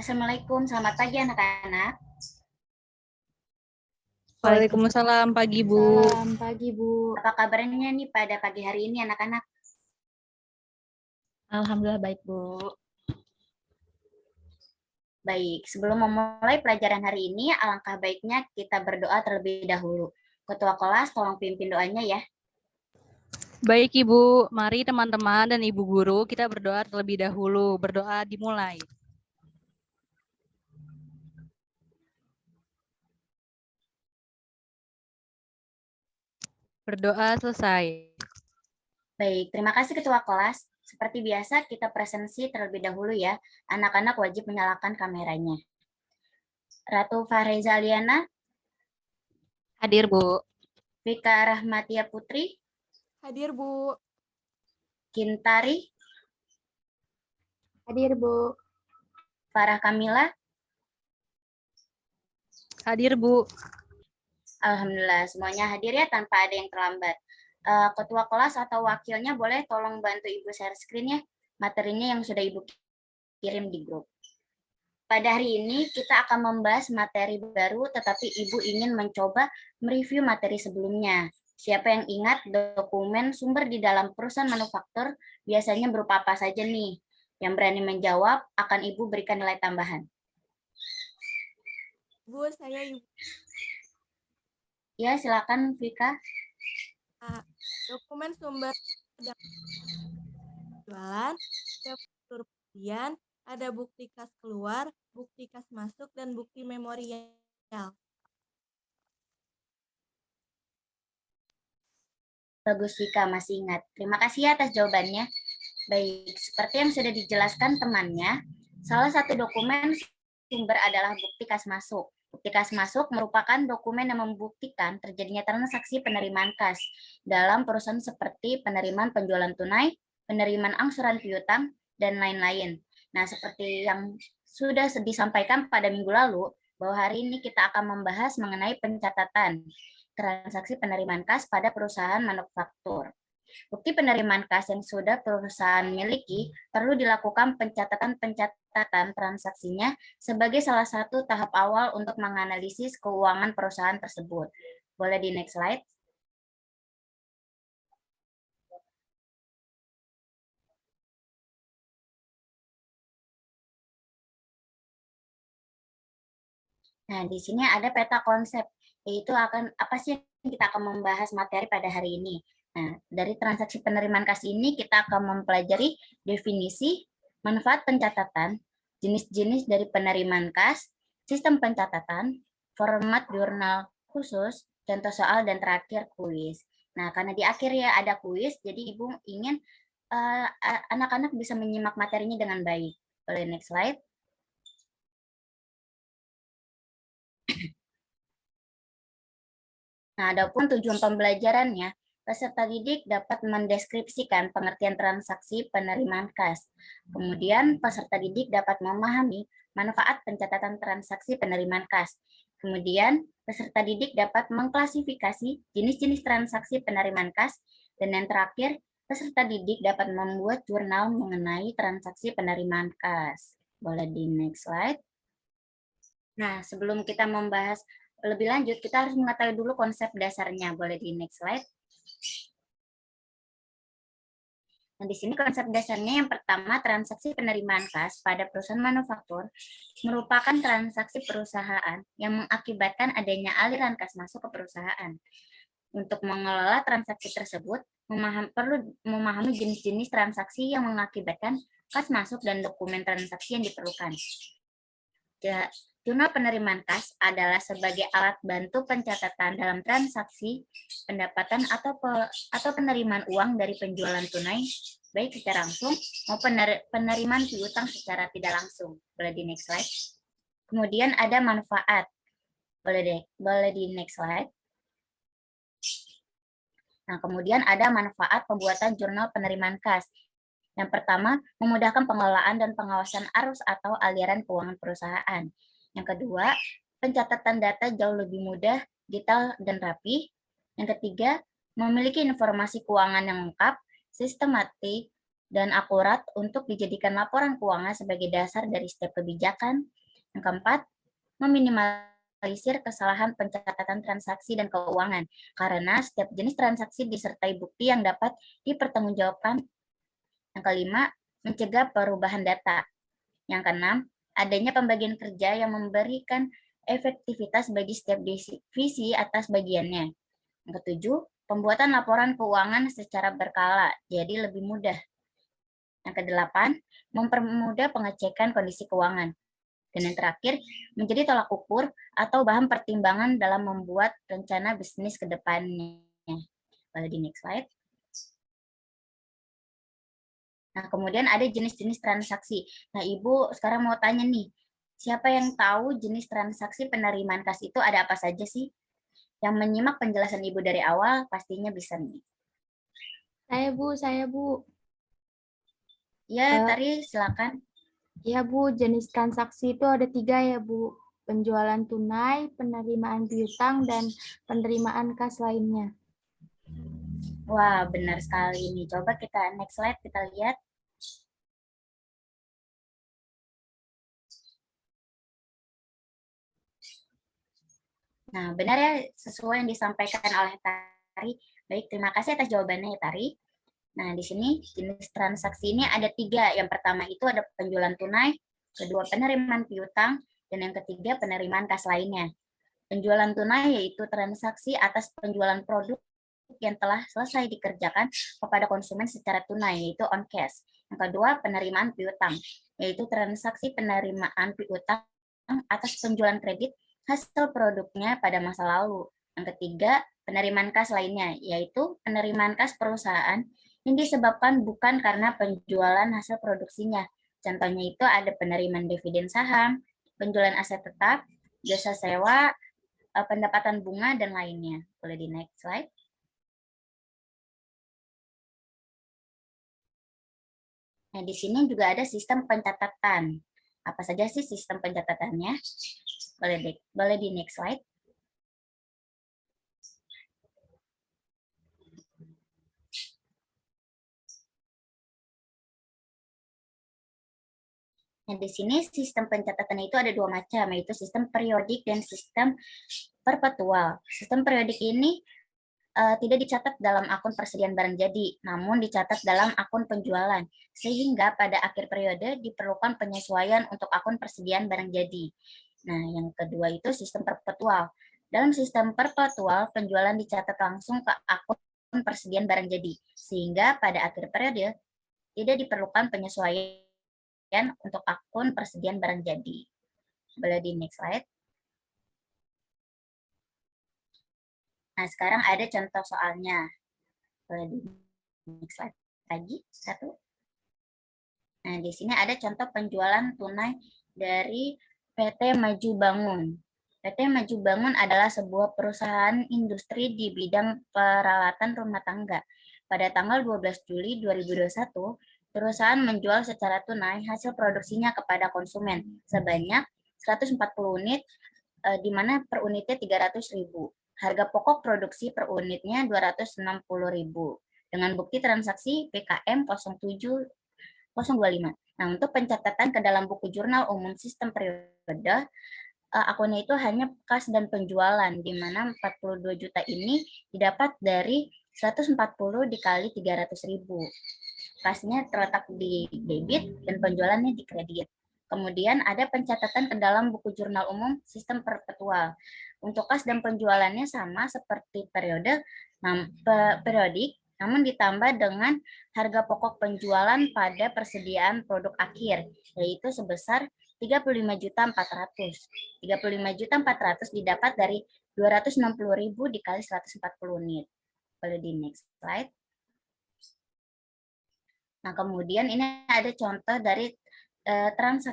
Assalamualaikum, selamat pagi anak-anak. Waalaikumsalam pagi, Bu. Salam pagi, Bu. Apa kabarnya nih pada pagi hari ini anak-anak? Alhamdulillah baik, Bu. Baik, sebelum memulai pelajaran hari ini, alangkah baiknya kita berdoa terlebih dahulu. Ketua kelas, tolong pimpin doanya ya. Baik, Ibu. Mari teman-teman dan Ibu Guru kita berdoa terlebih dahulu. Berdoa dimulai. Berdoa selesai. Baik, terima kasih Ketua kelas. Seperti biasa, kita presensi terlebih dahulu ya. Anak-anak wajib menyalakan kameranya. Ratu Fahreza Liana, Hadir, Bu. Vika Rahmatia Putri, Hadir, Bu. Kintari, Hadir, Bu. Farah Kamila. Hadir, Bu. Alhamdulillah, semuanya hadir ya tanpa ada yang terlambat. Ketua kelas atau wakilnya boleh tolong bantu Ibu share screen ya, materinya yang sudah Ibu kirim di grup. Pada hari ini kita akan membahas materi baru, tetapi Ibu ingin mencoba mereview materi sebelumnya. Siapa yang ingat dokumen sumber di dalam perusahaan manufaktur biasanya berupa apa saja nih? Yang berani menjawab akan Ibu berikan nilai tambahan. Bu, saya Ibu. Ya, silakan Vika. Dokumen sumber jualan, kemudian ada bukti kas keluar, bukti kas masuk, dan bukti memorial. Bagus Vika, masih ingat. Terima kasih ya atas jawabannya. Baik, seperti yang sudah dijelaskan temannya, salah satu dokumen sumber adalah bukti kas masuk. Bukti kas masuk merupakan dokumen yang membuktikan terjadinya transaksi penerimaan kas dalam perusahaan seperti penerimaan penjualan tunai, penerimaan angsuran piutang, dan lain-lain. Nah, seperti yang sudah disampaikan pada minggu lalu, bahwa hari ini kita akan membahas mengenai pencatatan transaksi penerimaan kas pada perusahaan manufaktur. Bukti penerimaan kas yang sudah perusahaan miliki perlu dilakukan pencatatan transaksinya sebagai salah satu tahap awal untuk menganalisis keuangan perusahaan tersebut. Boleh di next slide. Nah, di sini ada peta konsep, yaitu apa sih yang kita akan membahas materi pada hari ini. Nah, dari transaksi penerimaan kas ini kita akan mempelajari definisi, manfaat pencatatan, jenis-jenis dari penerimaan kas, sistem pencatatan, format jurnal khusus, contoh soal, dan terakhir kuis. Nah, karena di akhir ya ada kuis, jadi Ibu ingin anak-anak bisa menyimak materinya dengan baik. Boleh next slide. Nah, adapun tujuan pembelajarannya, peserta didik dapat mendeskripsikan pengertian transaksi penerimaan kas. Kemudian, peserta didik dapat memahami manfaat pencatatan transaksi penerimaan kas. Kemudian, peserta didik dapat mengklasifikasi jenis-jenis transaksi penerimaan kas. Dan yang terakhir, peserta didik dapat membuat jurnal mengenai transaksi penerimaan kas. Boleh di next slide. Nah, sebelum kita membahas lebih lanjut, kita harus mengetahui dulu konsep dasarnya. Boleh di next slide. Nah, di sini konsep dasarnya yang pertama, transaksi penerimaan kas pada perusahaan manufaktur merupakan transaksi perusahaan yang mengakibatkan adanya aliran kas masuk ke perusahaan. Untuk mengelola transaksi tersebut, perlu memahami jenis-jenis transaksi yang mengakibatkan kas masuk dan dokumen transaksi yang diperlukan. Jurnal penerimaan kas adalah sebagai alat bantu pencatatan dalam transaksi pendapatan atau penerimaan uang dari penjualan tunai, baik secara langsung maupun penerimaan piutang secara tidak langsung. Boleh di next slide. Kemudian ada manfaat. Boleh di next slide. Nah, kemudian ada manfaat pembuatan jurnal penerimaan kas. Yang pertama, memudahkan pengelolaan dan pengawasan arus atau aliran keuangan perusahaan. Yang kedua, pencatatan data jauh lebih mudah, detail, dan rapi. Yang ketiga, memiliki informasi keuangan yang lengkap, sistematik, dan akurat untuk dijadikan laporan keuangan sebagai dasar dari setiap kebijakan. Yang keempat, meminimalisir kesalahan pencatatan transaksi dan keuangan, karena setiap jenis transaksi disertai bukti yang dapat dipertanggungjawabkan. Yang kelima, mencegah perubahan data. Yang keenam, adanya pembagian kerja yang memberikan efektivitas bagi setiap divisi atas bagiannya. Yang ketujuh, pembuatan laporan keuangan secara berkala, jadi lebih mudah. Yang kedelapan, mempermudah pengecekan kondisi keuangan. Dan yang terakhir, menjadi tolak ukur atau bahan pertimbangan dalam membuat rencana bisnis ke depannya. Lalu di next slide. Nah, kemudian ada jenis-jenis transaksi. Nah, Ibu sekarang mau tanya nih, siapa yang tahu jenis transaksi penerimaan kas itu ada apa saja sih? Yang menyimak penjelasan Ibu dari awal pastinya bisa nih. Saya Bu. Ya, Tari silakan. Ya Bu, jenis transaksi itu ada 3 ya Bu. Penjualan tunai, penerimaan piutang, dan penerimaan kas lainnya. Wah, benar sekali nih. Coba kita next slide, kita lihat. Nah, benar ya, sesuai yang disampaikan oleh Tari. Baik, terima kasih atas jawabannya ya, Tari. Nah, di sini jenis transaksi ini ada 3. Yang pertama itu ada penjualan tunai, kedua penerimaan piutang, dan yang ketiga penerimaan kas lainnya. Penjualan tunai yaitu transaksi atas penjualan produk yang telah selesai dikerjakan kepada konsumen secara tunai, yaitu on cash. Yang kedua, penerimaan piutang, yaitu transaksi penerimaan piutang atas penjualan kredit hasil produknya pada masa lalu. Yang ketiga, penerimaan kas lainnya, yaitu penerimaan kas perusahaan yang disebabkan bukan karena penjualan hasil produksinya. Contohnya itu ada penerimaan dividen saham, penjualan aset tetap, jasa sewa, pendapatan bunga, dan lainnya. Boleh di next slide. Nah, di sini juga ada sistem pencatatan. Apa saja sih sistem pencatatannya? Boleh di next slide. Nah, di sini sistem pencatatan itu ada 2 macam, yaitu sistem periodik dan sistem perpetual. Sistem periodik ini tidak dicatat dalam akun persediaan barang jadi, namun dicatat dalam akun penjualan, sehingga pada akhir periode diperlukan penyesuaian untuk akun persediaan barang jadi. Nah, yang kedua itu sistem perpetual. Dalam sistem perpetual, penjualan dicatat langsung ke akun persediaan barang jadi, sehingga pada akhir periode tidak diperlukan penyesuaian untuk akun persediaan barang jadi. Boleh di next slide. Nah, sekarang ada contoh soalnya. Boleh di next slide lagi, 1. Nah, di sini ada contoh penjualan tunai dari PT Maju Bangun. PT Maju Bangun adalah sebuah perusahaan industri di bidang peralatan rumah tangga. Pada tanggal 12 Juli 2021, perusahaan menjual secara tunai hasil produksinya kepada konsumen sebanyak 140 unit, di mana per unitnya 300.000. Harga pokok produksi per unitnya 260.000 dengan bukti transaksi PKM 07025. Nah, untuk pencatatan ke dalam buku jurnal umum sistem periode, akunnya itu hanya kas dan penjualan, di mana 42 juta ini didapat dari 140 dikali 300.000. Kasnya terletak di debit dan penjualannya di kredit. Kemudian ada pencatatan ke dalam buku jurnal umum sistem perpetual. Untuk kas dan penjualannya sama seperti periodik, namun ditambah dengan harga pokok penjualan pada persediaan produk akhir, yaitu sebesar 35.400. 35.400 didapat dari 260.000 dikali 140 unit. Boleh di next slide. Nah, kemudian ini ada contoh dari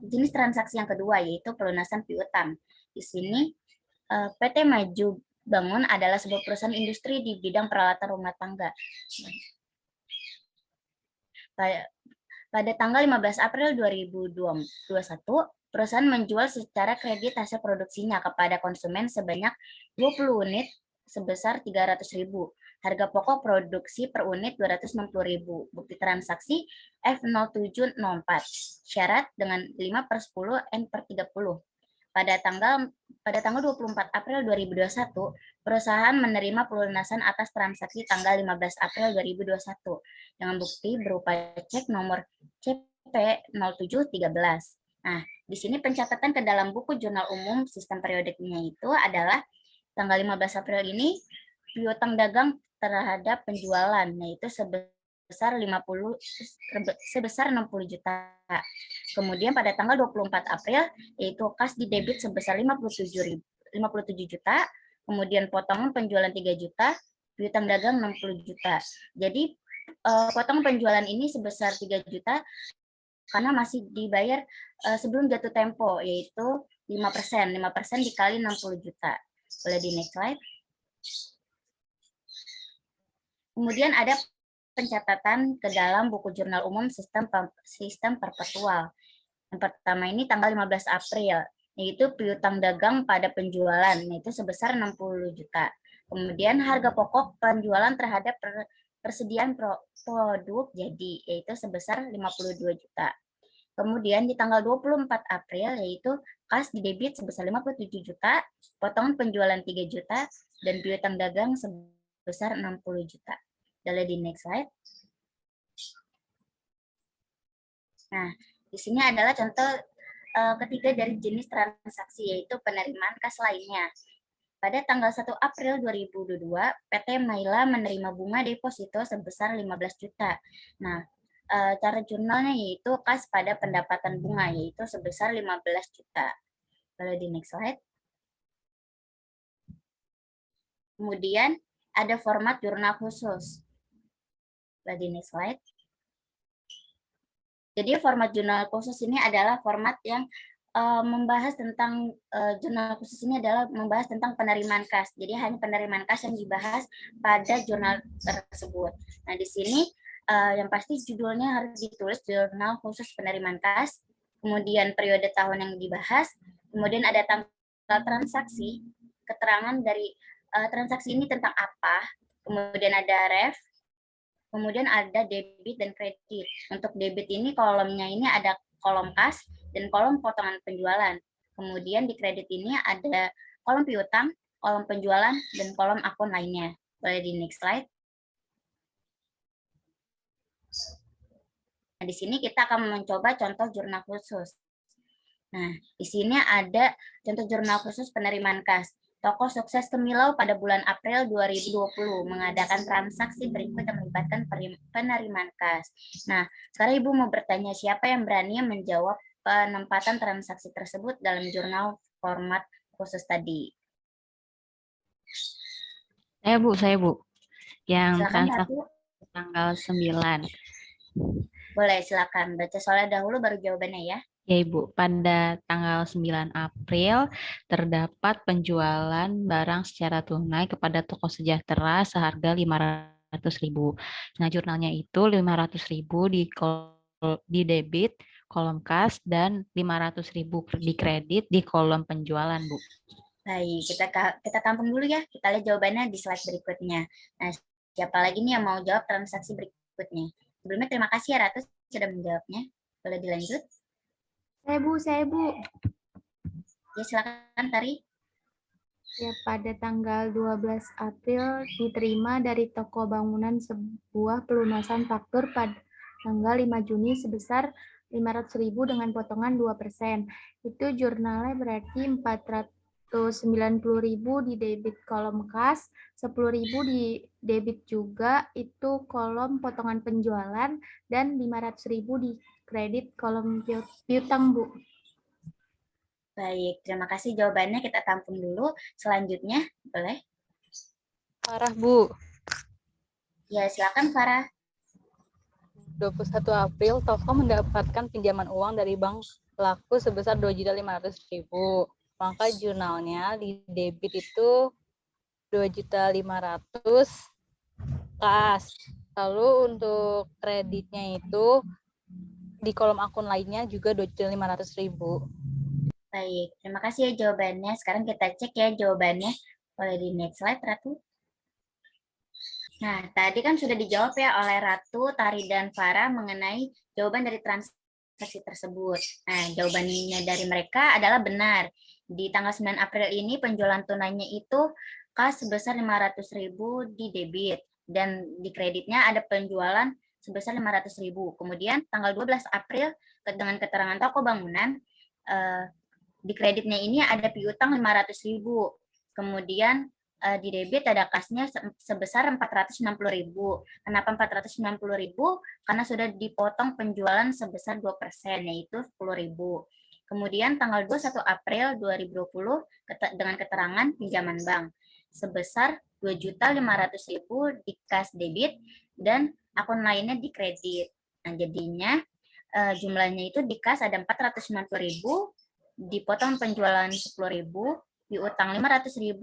jenis transaksi yang kedua, yaitu pelunasan piutang. Di sini PT Maju Bangun adalah sebuah perusahaan industri di bidang peralatan rumah tangga. Pada tanggal 15 April 2021, perusahaan menjual secara kredit hasil produksinya kepada konsumen sebanyak 20 unit sebesar 300.000. Harga pokok produksi per unit 260.000. Bukti transaksi F0704. Syarat dengan 5/10 N/30. Pada tanggal 24 April 2021, perusahaan menerima pelunasan atas transaksi tanggal 15 April 2021 dengan bukti berupa cek nomor CP0713. Nah, di sini pencatatan ke dalam buku jurnal umum sistem periodiknya itu adalah tanggal 15 April ini piutang dagang terhadap penjualan, yaitu sebesar 60 juta. Kemudian pada tanggal 24 April yaitu kas di debit sebesar 57 juta, kemudian potongan penjualan 3 juta, piutang dagang 60 juta. Jadi potongan penjualan ini sebesar 3 juta karena masih dibayar sebelum jatuh tempo, yaitu 5%. 5% dikali 60 juta. Boleh di next slide. Kemudian ada pencatatan ke dalam buku jurnal umum sistem perpetual. Yang pertama ini tanggal 15 April, yaitu piutang dagang pada penjualan, yaitu sebesar 60 juta. Kemudian harga pokok penjualan terhadap persediaan produk jadi, yaitu sebesar 52 juta. Kemudian di tanggal 24 April, yaitu kas di debit sebesar 57 juta, potongan penjualan 3 juta, dan piutang dagang sebesar 60 juta. Boleh di next slide. Nah, di sini adalah contoh ketiga dari jenis transaksi, yaitu penerimaan kas lainnya. Pada tanggal 1 April 2022, PT Maila menerima bunga deposito sebesar 15 juta. Nah, cara jurnalnya yaitu kas pada pendapatan bunga, yaitu sebesar 15 juta. Boleh di next slide. Kemudian ada format jurnal khusus. Boleh di next slide. Jadi format jurnal khusus ini adalah format yang membahas tentang jurnal khusus ini adalah membahas tentang penerimaan kas. Jadi hanya penerimaan kas yang dibahas pada jurnal tersebut. Nah, di sini yang pasti judulnya harus ditulis jurnal khusus penerimaan kas, kemudian periode tahun yang dibahas, kemudian ada tanggal transaksi, keterangan dari transaksi ini tentang apa, kemudian ada ref, kemudian ada debit dan kredit. Untuk debit ini kolomnya ini ada kolom kas dan kolom potongan penjualan. Kemudian di kredit ini ada kolom piutang, kolom penjualan, dan kolom akun lainnya. Boleh di next slide. Nah, di sini kita akan mencoba contoh jurnal khusus. Nah, di sini ada contoh jurnal khusus penerimaan kas. Toko sukses Kemilau pada bulan April 2020 mengadakan transaksi berikut yang melibatkan penerimaan kas. Nah, sekarang Ibu mau bertanya siapa yang berani menjawab penempatan transaksi tersebut dalam jurnal format khusus tadi. Saya Bu. Yang Silakan transaksi Ratu. tanggal 9. Boleh, silakan. Baca soalnya dahulu baru jawabannya ya. Ya Ibu, pada tanggal 9 April terdapat penjualan barang secara tunai kepada toko sejahtera seharga 500.000. Nah, jurnalnya itu 500.000 di debit kolom kas dan 500.000 di kredit di kolom penjualan, Bu. Baik, kita tampung dulu ya. Kita lihat jawabannya di slide berikutnya. Nah, siapa lagi nih yang mau jawab transaksi berikutnya? Sebelumnya terima kasih ya Ratu sudah menjawabnya. Boleh dilanjut? Saya Bu. Ya, silakan Tari. Ya, pada tanggal 12 April diterima dari toko bangunan sebuah pelunasan faktur pada tanggal 5 Juni sebesar 500.000 dengan potongan 2%. Itu jurnalnya berarti 490.000 di debit kolom kas, 10.000 di debit juga, itu kolom potongan penjualan, dan 500.000 di kredit kolom piutang, Bu. Baik, terima kasih jawabannya. Kita tampung dulu. Selanjutnya, boleh? Farah, Bu. Ya, silakan Farah. 21 April, toko mendapatkan pinjaman uang dari bank pelaku sebesar 2.500.000. Maka jurnalnya di debit itu 2.500.000 kas. Lalu untuk kreditnya itu di kolom akun lainnya juga 2.500.000. Baik, terima kasih ya jawabannya. Sekarang kita cek ya jawabannya. Boleh di next slide, Ratu. Nah, tadi kan sudah dijawab ya oleh Ratu, Tari, dan Farah mengenai jawaban dari transaksi tersebut. Nah, jawabannya dari mereka adalah benar. Di tanggal 9 April ini penjualan tunainya itu kas sebesar 500.000 di debit. Dan di kreditnya ada penjualan sebesar 500.000. Kemudian tanggal 12 April dengan keterangan toko bangunan, di kreditnya ini ada piutang 500.000. Kemudian di debit ada kasnya sebesar 460.000. Kenapa 460.000? Karena sudah dipotong penjualan sebesar 2%, yaitu 10.000. Kemudian tanggal 21 April 2020 dengan keterangan pinjaman bank sebesar 2.500.000 di kas debit dan akun lainnya di kredit. Nah, jadinya jumlahnya itu di kas ada 490.000, dipotong penjualan 10.000, piutang 500.000,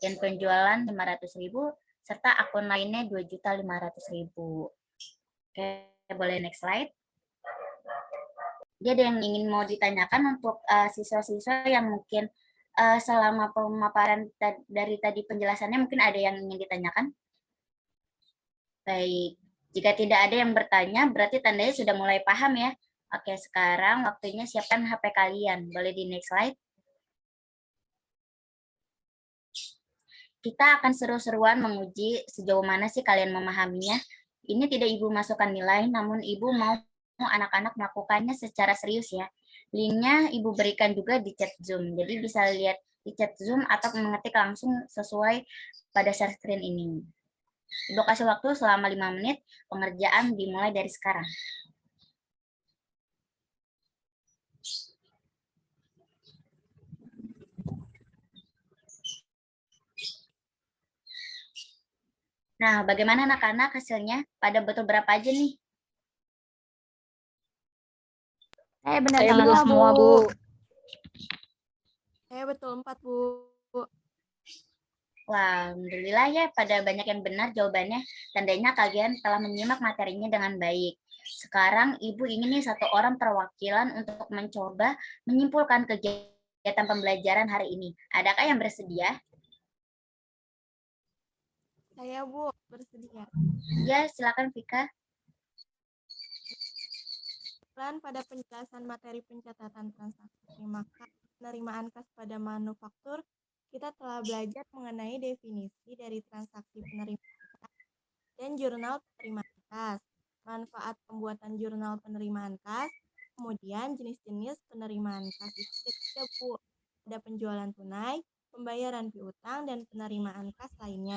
dan penjualan 500.000, serta akun lainnya 2.500.000. Oke, boleh next slide. Jadi ada yang ingin mau ditanyakan untuk siswa-siswa yang mungkin selama pemaparan dari tadi penjelasannya mungkin ada yang ingin ditanyakan? Baik, jika tidak ada yang bertanya berarti tandanya sudah mulai paham ya. Oke, sekarang waktunya siapkan HP kalian. Boleh di next slide. Kita akan seru-seruan menguji sejauh mana sih kalian memahaminya. Ini tidak Ibu masukkan nilai, namun Ibu mau anak-anak melakukannya secara serius ya. Linknya Ibu berikan juga di chat Zoom. Jadi bisa lihat di chat Zoom atau mengetik langsung sesuai pada share screen ini. Ibu kasih waktu selama 5 menit, pengerjaan dimulai dari sekarang. Nah, bagaimana anak-anak hasilnya? Pada betul berapa aja nih? Benar Saya betul semua, Bu. Saya betul 4, Bu. Wah, alhamdulillah ya, pada banyak yang benar jawabannya. Tandanya kalian telah menyimak materinya dengan baik. Sekarang Ibu ingin nih satu orang perwakilan untuk mencoba menyimpulkan kegiatan pembelajaran hari ini. Adakah yang bersedia? Saya, Bu, bersedia. Ya, silakan Vika. Pada penjelasan materi pencatatan transaksi terima kas, penerimaan kas pada manufaktur, kita telah belajar mengenai definisi dari transaksi penerimaan kas dan jurnal penerimaan kas, manfaat pembuatan jurnal penerimaan kas, kemudian jenis-jenis penerimaan kas itu ketiga, Bu. Ada penjualan tunai, pembayaran piutang, dan penerimaan kas lainnya.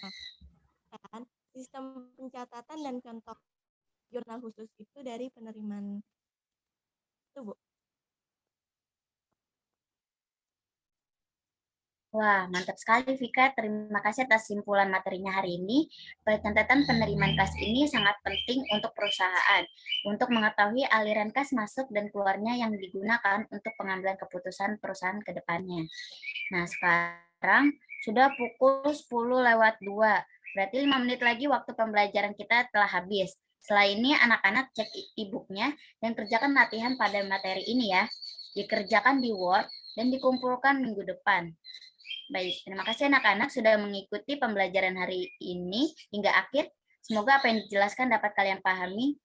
Dan sistem pencatatan dan contoh jurnal khusus itu dari penerimaan itu, Bu. Wah, mantap sekali Vika. Terima kasih atas simpulan materinya hari ini. Pencatatan penerimaan kas ini sangat penting untuk perusahaan untuk mengetahui aliran kas masuk dan keluarnya yang digunakan untuk pengambilan keputusan perusahaan ke depannya. Nah, sekarang sudah pukul 10:02. Berarti 5 menit lagi waktu pembelajaran kita telah habis. Setelah ini anak-anak cek e-booknya dan kerjakan latihan pada materi ini ya. Dikerjakan di Word dan dikumpulkan minggu depan. Baik, terima kasih anak-anak sudah mengikuti pembelajaran hari ini hingga akhir. Semoga apa yang dijelaskan dapat kalian pahami.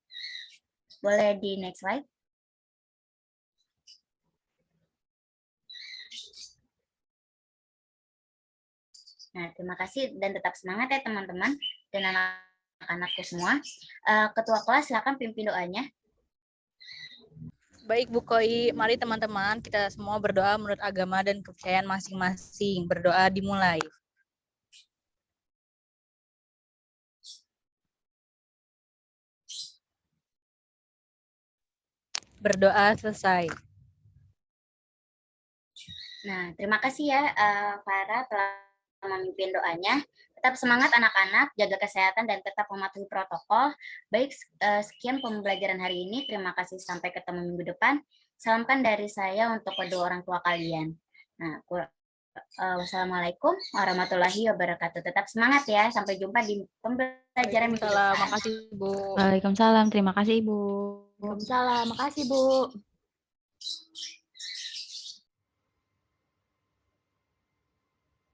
Boleh di next slide. Nah, terima kasih dan tetap semangat ya teman-teman dan anak-anakku semua. Ketua kelas silakan pimpin doanya. Baik, Bu Koi. Mari teman-teman kita semua berdoa menurut agama dan kepercayaan masing-masing. Berdoa dimulai. Berdoa selesai. Nah, terima kasih ya Farah telah memimpin doanya. Tetap semangat anak-anak, jaga kesehatan dan tetap mematuhi protokol. Baik, sekian pembelajaran hari ini. Terima kasih, sampai ketemu minggu depan. Salamkan dari saya untuk kedua orang tua kalian. Nah, wassalamualaikum warahmatullahi wabarakatuh. Tetap semangat ya. Sampai jumpa di pembelajaran minggu depan. Makasih, Bu. Waalaikumsalam. Terima kasih, Ibu. Waalaikumsalam. Makasih, Bu.